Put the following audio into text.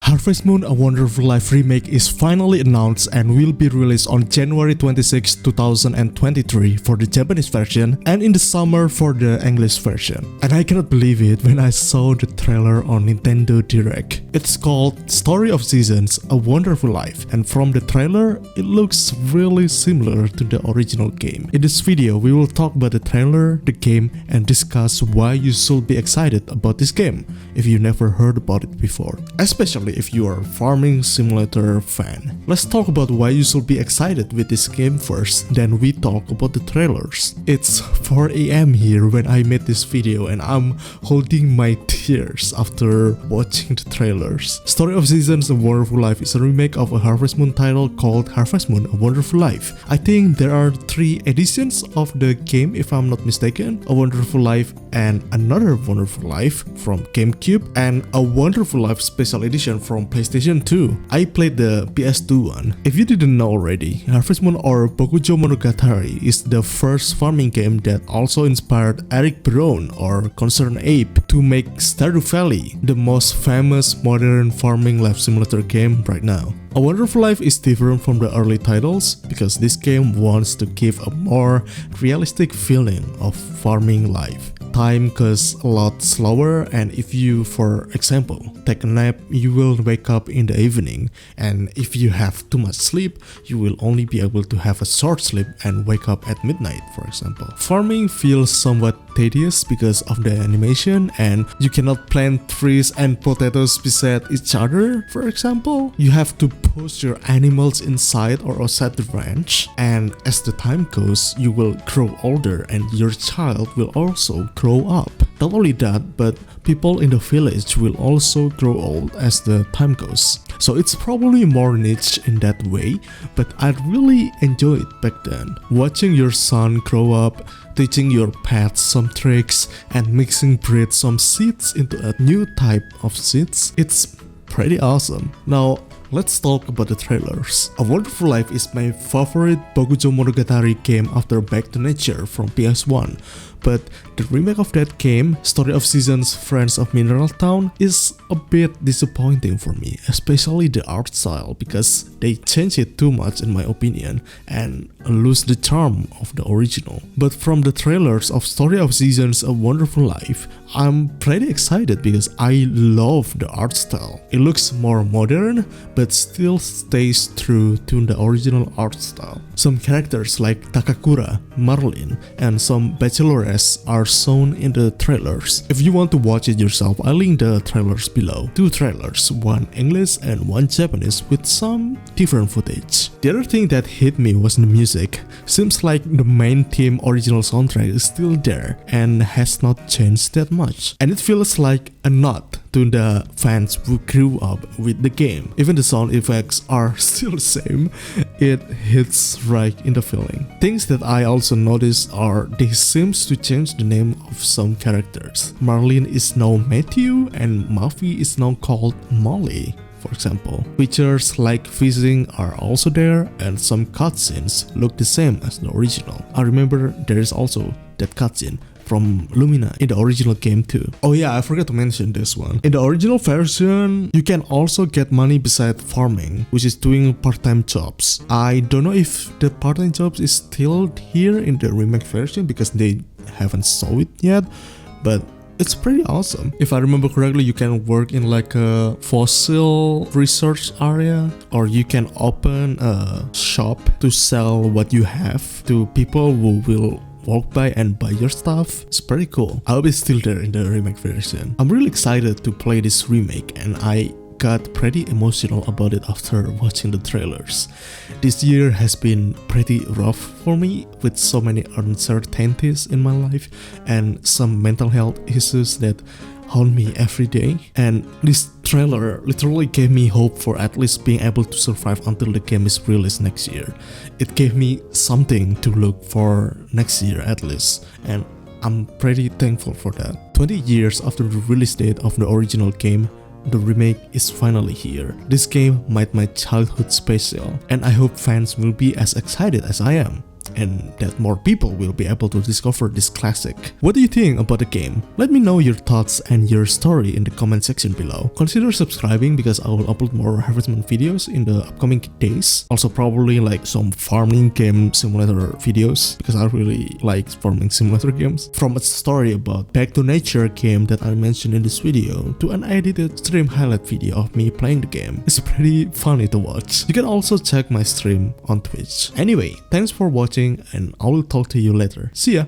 Harvest Moon: A Wonderful Life remake is finally announced and will be released on January 26, 2023 for the Japanese version and in the summer for the English version. And I cannot believe it when I saw the trailer on Nintendo Direct. It's called Story of Seasons: A Wonderful Life, and from the trailer it looks really similar to the original game. In this video we will talk about the trailer, the game, and discuss why you should be excited about this game if you never heard about it before, especially if you are a farming simulator fan. Let's talk about why you should be excited with this game first, then we talk about the trailers. It's 4 AM here when I made this video and I'm holding my tears after watching the trailers. Story of Seasons: A Wonderful Life is a remake of a Harvest Moon title called Harvest Moon: A Wonderful Life. I think there are 3 editions of the game if I'm not mistaken: A Wonderful Life and Another Wonderful Life from GameCube and A Wonderful Life Special Edition from PlayStation 2. I played the PS2 one. If you didn't know already, Harvest Moon or Bokujo Monogatari is the first farming game that also inspired Eric Braun or Concerned Ape to make Stardew Valley, the most famous modern farming life simulator game right now. A Wonderful Life is different from the early titles because this game wants to give a more realistic feeling of farming life. Time goes a lot slower, and if you, for example, take a nap, you will wake up in the evening, and if you have too much sleep, you will only be able to have a short sleep and wake up at midnight, for example. Farming feels somewhat tedious because of the animation, and you cannot plant trees and potatoes beside each other, for example. You have to post your animals inside or outside the ranch, and as the time goes, you will grow older and your child will also grow up. Not only that, but people in the village will also grow old as the time goes. So it's probably more niche in that way, but I really enjoyed it back then. Watching your son grow up, teaching your pets some tricks, and mixing breed some seeds into a new type of seeds, it's pretty awesome. Now, let's talk about the trailers. A Wonderful Life is my favorite Bokujo Monogatari game after Back to Nature from PS1. But the remake of that game, Story of Seasons: Friends of Mineral Town, is a bit disappointing for me, especially the art style, because they changed it too much in my opinion and lose the charm of the original. But from the trailers of Story of Seasons: A Wonderful Life, I'm pretty excited because I love the art style. It looks more modern but still stays true to the original art style. Some characters like Takakura, Marlin, and some bachelorettes are shown in the trailers. If you want to watch it yourself, I'll link the trailers below. 2 trailers, one English and one Japanese with some different footage. The other thing that hit me was the music. Seems like the main theme original soundtrack is still there and has not changed that much. And it feels like a nod to the fans who grew up with the game. Even the sound effects are still the same. It hits right in the feeling. Things that I also noticed are they seems to change the name of some characters. Marlin is now Matthew and Mafi is now called Molly, for example. Features like fishing are also there, and some cutscenes look the same as the original. I remember there is also that cutscene from Lumina in the original game too. Oh yeah, I forgot to mention this one. In the original version, you can also get money beside farming, which is doing part-time jobs. I don't know if the part-time jobs is still here in the remake version because they haven't sold it yet, but it's pretty awesome. If I remember correctly, you can work in like a fossil research area, or you can open a shop to sell what you have to people who will walk by and buy your stuff. It's pretty cool. I hope it's still there in the remake version. I'm really excited to play this remake, and I got pretty emotional about it after watching the trailers. This year has been pretty rough for me with so many uncertainties in my life and some mental health issues that haunt me every day, and this trailer literally gave me hope for at least being able to survive until the game is released next year. It gave me something to look for next year at least, and I'm pretty thankful for that. 20 years after the release date of the original game, the remake is finally here. This game made my childhood special, and I hope fans will be as excited as I am. and that more people will be able to discover this classic. What do you think about the game? Let me know your thoughts and your story in the comment section below. Consider subscribing because I will upload more harvestment videos in the upcoming days. Also probably like some farming game simulator videos because I really like farming simulator games. From a story about Back to Nature game that I mentioned in this video to an edited stream highlight video of me playing the game. It's pretty funny to watch. You can also check my stream on Twitch. Anyway, thanks for watching and I will talk to you later. See ya!